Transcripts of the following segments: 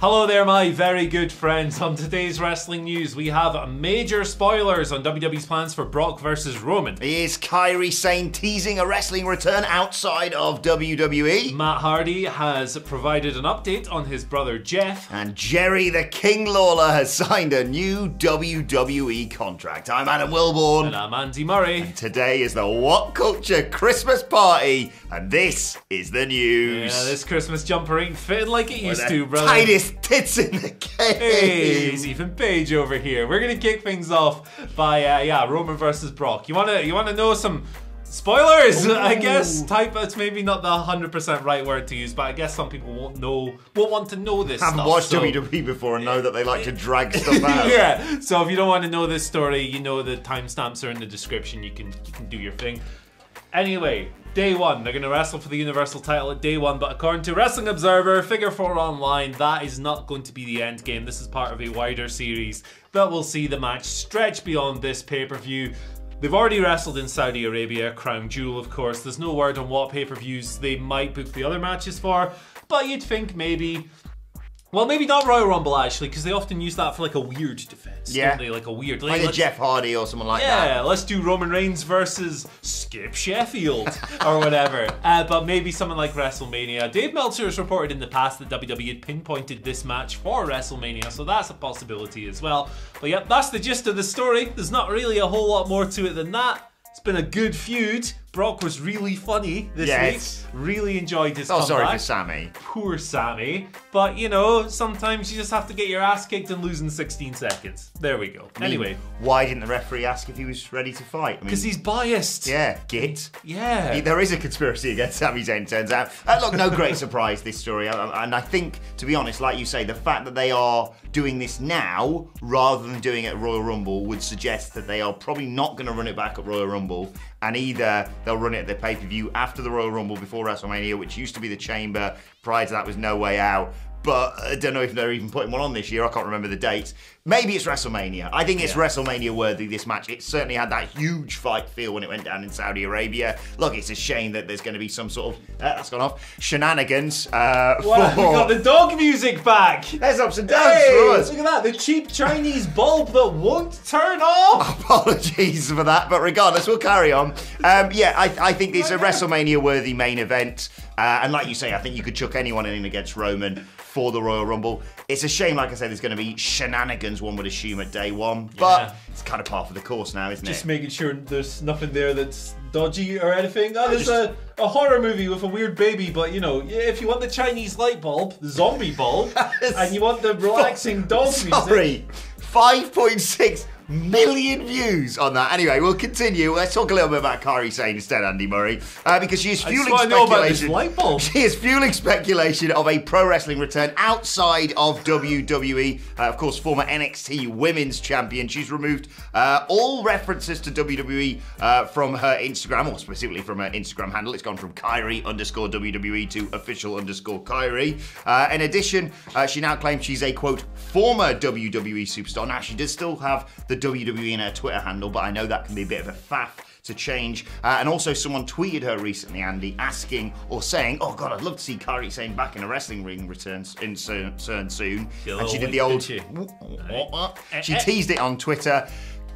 Hello there, my very good friends. On today's wrestling news, we have major spoilers on WWE's plans for Brock versus Roman. Is Kairi Sane teasing a wrestling return outside of WWE? Matt Hardy has provided an update on his brother Jeff. And Jerry the King Lawler has signed a new WWE contract. I'm Adam Wilborn. And I'm Andy Murray. Today is the WhatCulture Christmas party, and this is the news. Yeah, this Christmas jumper ain't fitting like it used to, brother. Tightest tits in the game. Hey, Stephen Page over here. We're gonna kick things off by Roman versus Brock. You wanna know some spoilers? Ooh. I guess it's maybe not the 100% right word to use, but I guess some people won't want to know this. Haven't watched WWE before and know that they like to drag stuff out. Yeah. So if you don't want to know this story, you know the timestamps are in the description. You can do your thing. Anyway, day one, they're going to wrestle for the Universal title at day one, but according to Wrestling Observer, Figure 4 Online, that is not going to be the end game. This is part of a wider series that will see the match stretch beyond this pay-per-view. They've already wrestled in Saudi Arabia, Crown Jewel of course. There's no word on what pay-per-views they might book the other matches for, but you'd think maybe... Well, maybe not Royal Rumble, actually, because they often use that for like a weird defense. Yeah. Don't they? Like a weird... Like a Jeff Hardy or someone like that. Yeah, let's do Roman Reigns versus Skip Sheffield or whatever. But maybe someone like WrestleMania. Dave Meltzer has reported in the past that WWE had pinpointed this match for WrestleMania, so that's a possibility as well. But yeah, that's the gist of the story. There's not really a whole lot more to it than that. It's been a good feud. Brock was really funny this week. Really enjoyed his comeback. Sorry for Sammy. Poor Sammy. But, you know, sometimes you just have to get your ass kicked and lose in 16 seconds. There we go. Anyway. Why didn't the referee ask if he was ready to fight? Because he's biased. Yeah, git. Yeah. There is a conspiracy against Sami Zayn, turns out. Look, no great surprise, this story. And I think, to be honest, like you say, the fact that they are doing this now, rather than doing it at Royal Rumble, would suggest that they are probably not going to run it back at Royal Rumble. And either they'll run it at the pay-per-view after the Royal Rumble before WrestleMania, which used to be the Chamber. Prior to that was No Way Out. But I don't know if they're even putting one on this year. I can't remember the dates. Maybe it's WrestleMania. I think it's WrestleMania worthy, this match. It certainly had that huge fight feel when it went down in Saudi Arabia. Look, it's a shame that there's going to be some sort of, that's gone off, shenanigans. Wow, we got the dog music back. There's ups and downs for us. Look at that, the cheap Chinese bulb that won't turn off. Apologies for that, but regardless, we'll carry on. I think it's a WrestleMania worthy main event. And like you say, I think you could chuck anyone in against Roman for the Royal Rumble. It's a shame, like I said, there's going to be shenanigans, one would assume, at day one. But it's kind of par for the course now, isn't it? Just making sure there's nothing there that's dodgy or anything. Oh, there's a horror movie with a weird baby, but you know, if you want the Chinese light bulb, the zombie bulb, and you want the relaxing dog music. Sorry, 5.6 million views on that. Anyway, we'll continue. Let's talk a little bit about Kairi Sane instead, Andy Murray, because she is fueling speculation. She is fueling speculation of a pro wrestling return outside of WWE. Of course, former NXT Women's Champion. She's removed all references to WWE from her Instagram, or specifically from her Instagram handle. It's gone from Kairi_WWE to official_Kairi. In addition, she now claims she's a quote former WWE superstar. Now she does still have the WWE in her Twitter handle, but I know that can be a bit of a faff to change. And also someone tweeted her recently, Andy, asking or saying, oh God, I'd love to see Kairi Sane back in a wrestling ring return soon. And she did the old... She teased it on Twitter.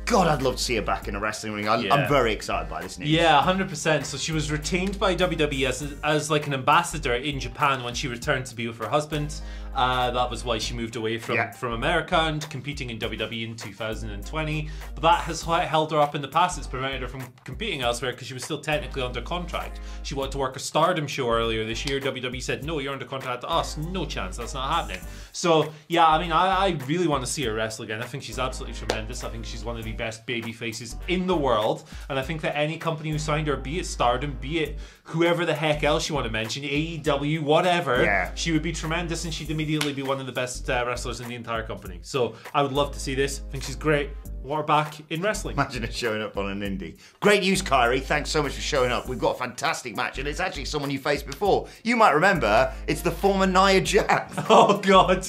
God, I'd love to see her back in a wrestling ring. I'm very excited by this news. Yeah, 100%. So she was retained by WWE as like an ambassador in Japan when she returned to be with her husband. That was why she moved away from America and competing in WWE in 2020. But that has held her up in the past. It's prevented her from competing elsewhere because she was still technically under contract. She wanted to work a Stardom show earlier this year. WWE said, no, you're under contract to us. No chance. That's not happening. So, yeah, I mean, I really want to see her wrestle again. I think she's absolutely tremendous. I think she's one of the best baby faces in the world. And I think that any company who signed her, be it Stardom, be it whoever the heck else you want to mention, AEW, whatever, she would be tremendous and she'd immediately be one of the best wrestlers in the entire company. So I would love to see this. I think she's great. Want her back in wrestling. Imagine her showing up on an indie. Great news, Kairi. Thanks so much for showing up. We've got a fantastic match, and it's actually someone you faced before. You might remember, it's the former Nia Jax. Oh, God.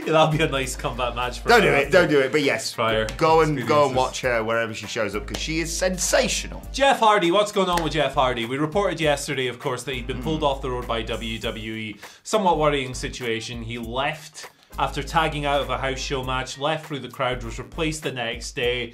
That'll be a nice combat match for Don't do it. But yes, go and watch her wherever she shows up because she is sensational. Jeff Hardy, what's going on with Jeff Hardy? We reported yesterday, of course, that he'd been pulled off the road by WWE. Somewhat worrying situation. He left after tagging out of a house show match, left through the crowd, was replaced the next day.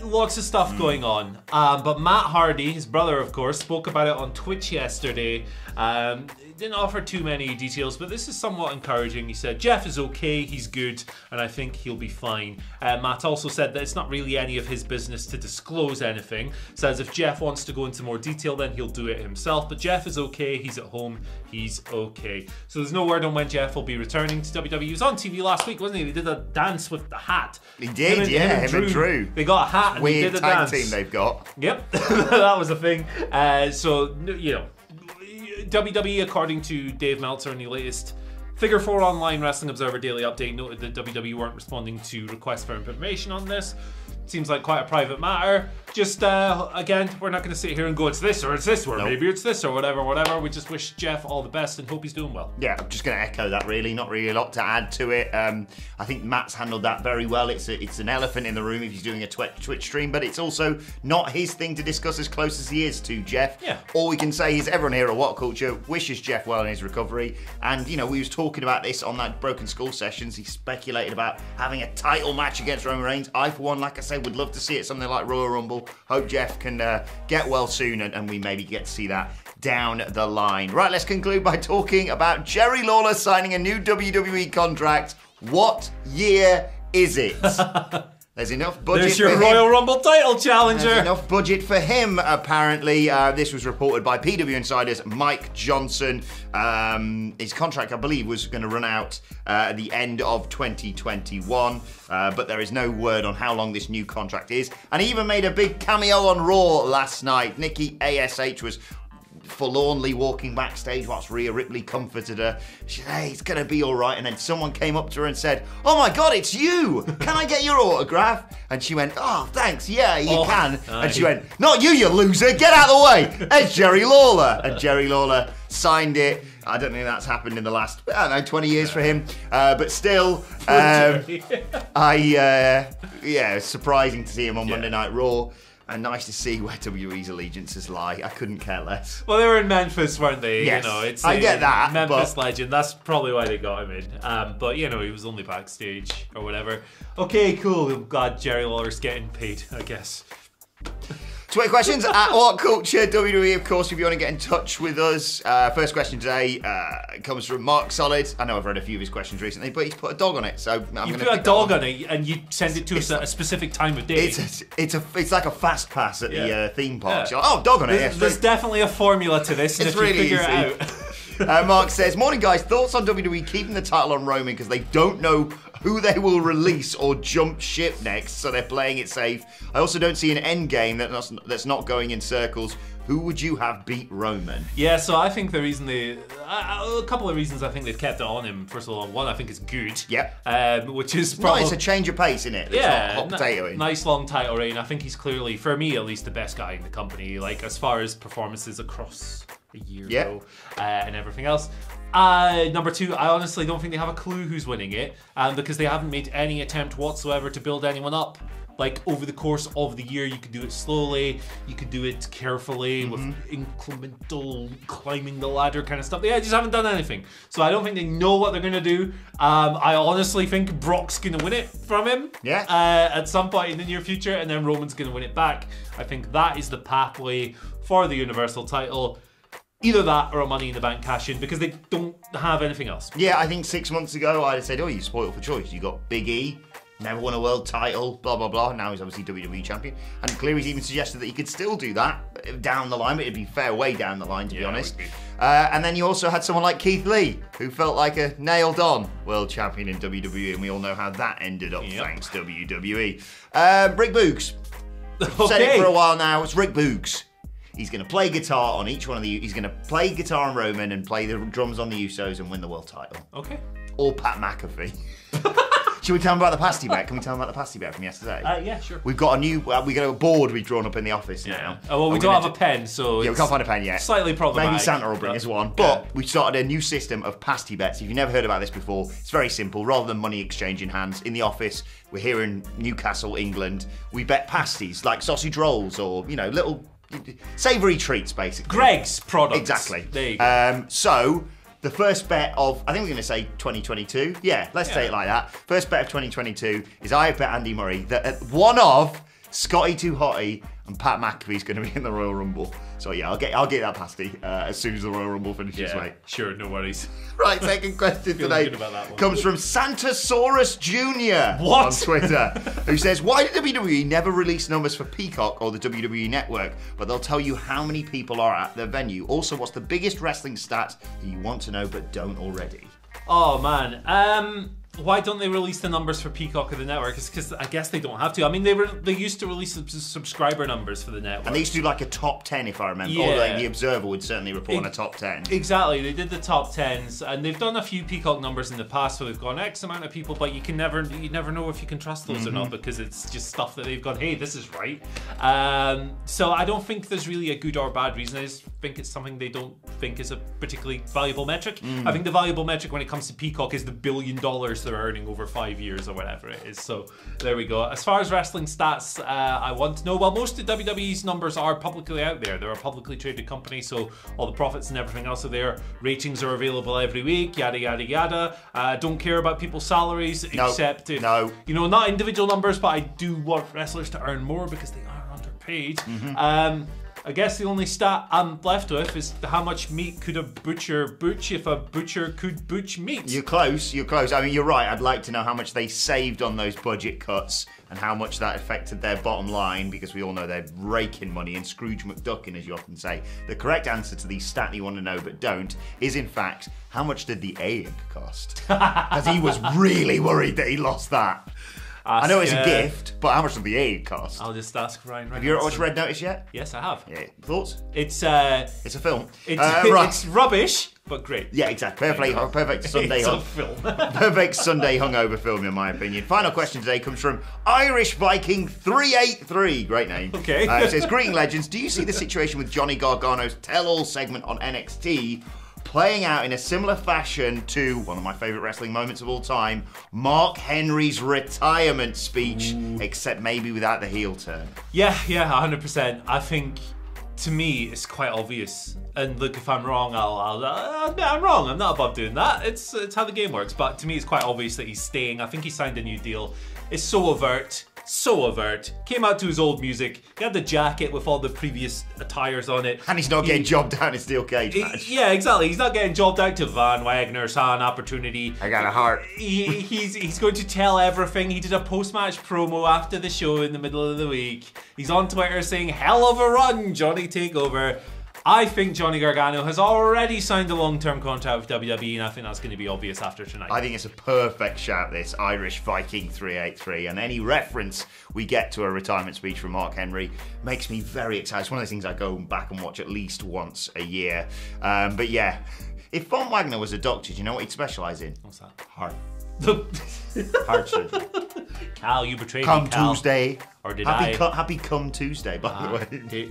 Lots of stuff going on. But Matt Hardy, his brother, of course, spoke about it on Twitch yesterday. Didn't offer too many details, but this is somewhat encouraging. He said, Jeff is okay, he's good, and I think he'll be fine. Matt also said that it's not really any of his business to disclose anything. Says if Jeff wants to go into more detail, then he'll do it himself. But Jeff is okay, he's at home, he's okay. So there's no word on when Jeff will be returning to WWE. He was on TV last week, wasn't he? They did a dance with the hat. He did, him and Drew. They got a hat and weird they did a dance. Weird tag team they've got. Yep, that was a thing. So, you know, WWE, according to Dave Meltzer in the latest Figure 4 Online Wrestling Observer Daily Update, noted that WWE weren't responding to requests for information on this. Seems like quite a private matter. Just, again, we're not going to sit here and go, it's this or maybe it's this or whatever. We just wish Jeff all the best and hope he's doing well. Yeah, I'm just going to echo that really. Not really a lot to add to it. I think Matt's handled that very well. It's an elephant in the room if he's doing a Twitch stream, but it's also not his thing to discuss as close as he is to Jeff. Yeah. All we can say is everyone here at WhatCulture wishes Jeff well in his recovery. And, you know, we was talking about this on that Broken Skull sessions. He speculated about having a title match against Roman Reigns. I, for one, like I said, would love to see it something like Royal Rumble. Hope Jeff can get well soon and we maybe get to see that down the line. Right, let's conclude by talking about Jerry Lawler signing a new WWE contract. What year is it? There's enough budget. There's your Royal Rumble title challenger. There's enough budget for him, apparently. This was reported by PW Insider's Mike Johnson. His contract, I believe, was going to run out at the end of 2021. But there is no word on how long this new contract is. And he even made a big cameo on Raw last night. Nikki ASH was forlornly walking backstage whilst Rhea Ripley comforted her. She said, hey, it's going to be all right. And then someone came up to her and said, oh my God, it's you. Can I get your autograph? And she went, oh, thanks. Yeah, you can. And she went, not you, you loser. Get out of the way. It's Jerry Lawler. And Jerry Lawler signed it. I don't think that's happened in the last, I don't know, 20 years for him. But still, it's surprising to see him on Monday Night Raw. And nice to see where WWE's allegiances lie. I couldn't care less. Well, they were in Memphis, weren't they? Yes, you know, it's I get that. Memphis legend. That's probably why they got him in. But, you know, he was only backstage or whatever. Okay, cool. I'm glad Jerry Lawler's getting paid, I guess. Twitter questions at WhatCulture WWE, of course, if you want to get in touch with us. First question today comes from Mark Solid. I know I've read a few of his questions recently, but he's put a dog on it, so I'm going to put a dog on it, and you send it to us at a specific time of day. It's like a fast pass at the theme park. Like, oh, dog on it. There's definitely a formula to this, and it's if really you figure easy. it out. Mark says, morning guys, thoughts on WWE keeping the title on Roman because they don't know who they will release or jump ship next, so they're playing it safe. I also don't see an end game that's not going in circles. Who would you have beat Roman? Yeah, so I think the reason a couple of reasons I think they've kept it on him. First of all, one, I think it's good. Yep. Which is probably... It's a change of pace, isn't it? It's not hot potato. Nice long title reign. I think he's clearly, for me at least, the best guy in the company. Like, as far as performances across a year ago and everything else. Number two, I honestly don't think they have a clue who's winning it, because they haven't made any attempt whatsoever to build anyone up. Like, over the course of the year, you could do it slowly, you could do it carefully, with incremental climbing the ladder kind of stuff. They just haven't done anything. So I don't think they know what they're going to do. I honestly think Brock's going to win it from him at some point in the near future, and then Roman's going to win it back. I think that is the pathway for the Universal title. Either that or a Money in the Bank cash-in, because they don't have anything else. Yeah, I think 6 months ago, I'd have said, oh, you spoiled for choice. You got Big E, never won a world title, blah, blah, blah. Now he's obviously WWE champion. And Cleary's even suggested that he could still do that down the line, but it'd be fair way down the line, to be honest. And then you also had someone like Keith Lee, who felt like a nailed-on world champion in WWE, and we all know how that ended up, thanks WWE. Rick Boogs. Said it for a while now, it's Rick Boogs. He's going to play guitar on each one of the... He's going to play guitar on Roman and play the drums on the Usos and win the world title. Okay. Or Pat McAfee. Should we tell them about the pasty bet? Can we tell them about the pasty bet from yesterday? Yeah, sure. We've got a new, we got a board we've drawn up in the office now. Oh, well, we don't have a pen, so yeah, we can't find a pen yet. Slightly problematic. Maybe Santa will bring us one. But we've started a new system of pasty bets. If you've never heard about this before, it's very simple. Rather than money exchange in hands, in the office, we're here in Newcastle, England, we bet pasties, like sausage rolls or, you know, little savoury treats, basically. Greg's products. Exactly. There you go. So, the first bet of, I think we're going to say 2022. Yeah, let's say it like that. First bet of 2022 is I bet Andy Murray that one of Scotty Too Hotty and Pat McAfee's going to be in the Royal Rumble. So yeah, I'll get that pasty as soon as the Royal Rumble finishes, mate. Sure, no worries. Right, second question today comes from Santasaurus Jr. on Twitter, who says, why did WWE never release numbers for Peacock or the WWE Network, but they'll tell you how many people are at their venue? Also, what's the biggest wrestling stat that you want to know but don't already? Oh, man. Why don't they release the numbers for Peacock or the network? It's because I guess they don't have to. I mean, they used to release subscriber numbers for the network. And they used to do like a top 10, if I remember. Or like the Observer would certainly report on a top 10. Exactly. They did the top 10s, and they've done a few Peacock numbers in the past where they've gone X amount of people, but you never know if you can trust those or not, because it's just stuff that they've gone, hey, this is right. So I don't think there's really a good or bad reason. I just think it's something they don't think is a particularly valuable metric. I think the valuable metric when it comes to Peacock is the $1 billion they're earning over 5 years or whatever it is. So there we go. As far as wrestling stats, I want to know, well, most of WWE's numbers are publicly out there. They're a publicly traded company, so all the profits and everything else are there. Ratings are available every week, yada, yada, yada. Don't care about people's salaries, except if, you know, not individual numbers, but I do want wrestlers to earn more because they are underpaid. I guess the only stat I'm left with is how much meat could a butcher butch if a butcher could butch meat. You're close, you're close. I mean, you're right. I'd like to know how much they saved on those budget cuts and how much that affected their bottom line, because we all know they're raking money and Scrooge McDucking, as you often say. The correct answer to the stat you want to know but don't is, in fact, how much did the egg cost? Because he was really worried that he lost that. I know it's a gift, but how much does the egg cost? I'll just ask Ryan. Have you watched Red Notice yet? Yes, I have. Yeah. Thoughts? It's a film. It's rubbish, but great. Yeah, exactly. Perfect Sunday film. Perfect Sunday hungover film, in my opinion. Final question today comes from Irish Viking 383. Great name. Okay. It says, greeting legends, do you see the situation with Johnny Gargano's tell-all segment on NXT playing out in a similar fashion to one of my favourite wrestling moments of all time, Mark Henry's retirement speech, except maybe without the heel turn? Yeah, 100%. I think, to me, it's quite obvious. And look, if I'm wrong, I'll admit I'm wrong. I'm not above doing that. It's how the game works. But to me, it's quite obvious that he's staying. I think he signed a new deal. It's so overt. So overt. Came out to his old music. He had the jacket with all the previous attires on it. And he's not getting jobbed out in a steel cage match. Yeah, exactly. He's not getting jobbed out to Van Wagner, saw an opportunity. I got a heart. He's going to tell everything. He did a post-match promo after the show in the middle of the week. He's on Twitter saying, hell of a run, Johnny Takeover. I think Johnny Gargano has already signed a long-term contract with WWE, and I think that's going to be obvious after tonight. I think it's a perfect shout, this Irish Viking 383, and any reference we get to a retirement speech from Mark Henry makes me very excited. It's one of those things I go back and watch at least once a year. But yeah, if Von Wagner was a doctor, do you know what he'd specialise in? What's that? Heart. Heart surgery. Cal, you betrayed me, Cal. Tuesday. Or did happy come Tuesday, by the way.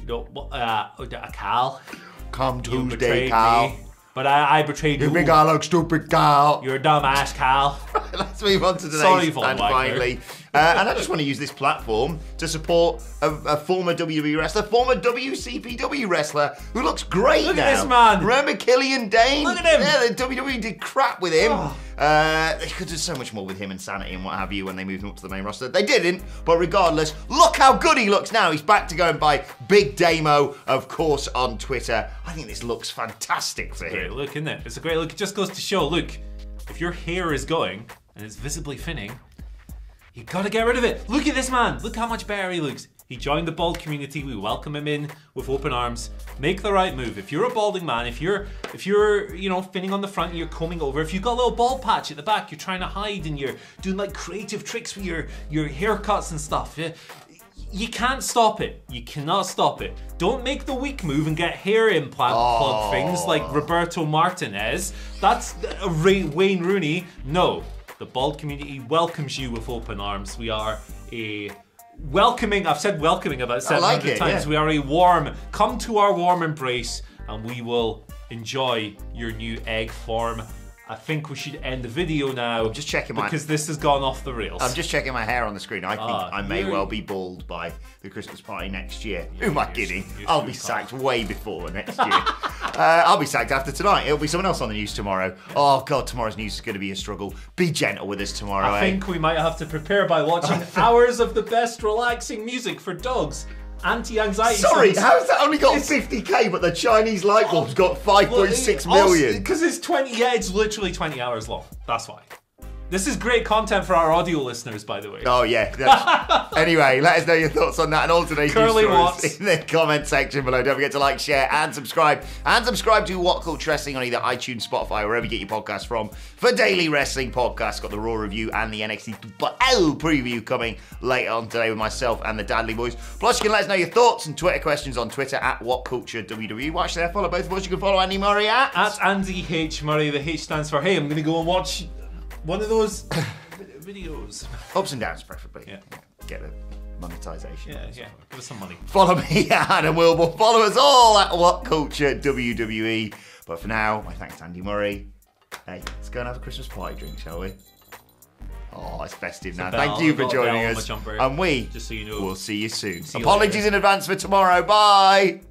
Cal. Come Tuesday, Cal. Me, but I betrayed you. You think I look stupid, Cal? You're a dumb ass, Cal. Let's move on to today's Sorry, Von Wagner. finally. And I just want to use this platform to support a former WWE wrestler, former WCPW wrestler, who looks great now. Look at this man. Remember Killian Dane? Look at him. Yeah, the WWE did crap with him. Oh. They could do so much more with him and Sanity and what have you when they moved him up to the main roster. They didn't, but regardless, look how good he looks now. He's back to going by Big Damo, of course, on Twitter. I think this looks fantastic for him. Great look, isn't it? It's a great look. It just goes to show, look, if your hair is going and it's visibly thinning, you gotta get rid of it. Look at this man. Look how much better he looks. He joined the bald community. We welcome him in with open arms. Make the right move. If you're a balding man, if you're thinning on the front and you're combing over, if you've got a little bald patch at the back, you're trying to hide and you're doing like creative tricks with your haircuts and stuff. You can't stop it. You cannot stop it. Don't make the weak move and get hair implant plug things like Roberto Martinez. That's Wayne Rooney. No. The bald community welcomes you with open arms. We are a welcoming, I've said welcoming about 700 times. Yeah. We are a warm, come to our warm embrace, and we will enjoy your new egg form. I think we should end the video now. I'm just checking because this has gone off the rails. I'm just checking my hair on the screen. I think I may well be bald by the Christmas party next year. Who am I kidding? I'll be sacked way before next year. I'll be sacked after tonight. It'll be someone else on the news tomorrow. Oh God, tomorrow's news is going to be a struggle. Be gentle with us tomorrow. I think we might have to prepare by watching hours of the best relaxing music for dogs. Anti-anxiety. Sorry, how's that only got 50k, but the Chinese light bulb's got 5.6 million? Because it's 20. Yeah, it's literally 20 hours long. That's why. This is great content for our audio listeners, by the way. Oh yeah. Anyway, let us know your thoughts on that and all today's news stories in the comment section below. Don't forget to like, share, and subscribe. And subscribe to WhatCulture Wrestling on either iTunes, Spotify, wherever you get your podcasts from. For daily wrestling podcasts, got the Raw review and the NXT preview coming later on today with myself and the Dadley boys. Plus, you can let us know your thoughts and Twitter questions on Twitter at WhatCultureWWE. Watch there, follow both of us. You can follow Andy Murray at Andy H Murray. The H stands for hey. I'm going to go and watch one of those videos. Ups and downs, preferably. Yeah. Get the monetization. Yeah. Give us some money. Follow me at Adam Wilbur. Follow us all at WhatCulture WWE. But for now, my thanks to Andy Murray. Hey, let's go and have a Christmas party drink, shall we? Oh, it's festive now. Thank you for joining us. And we just so you know, will see you soon. Apologies in advance for tomorrow. Bye.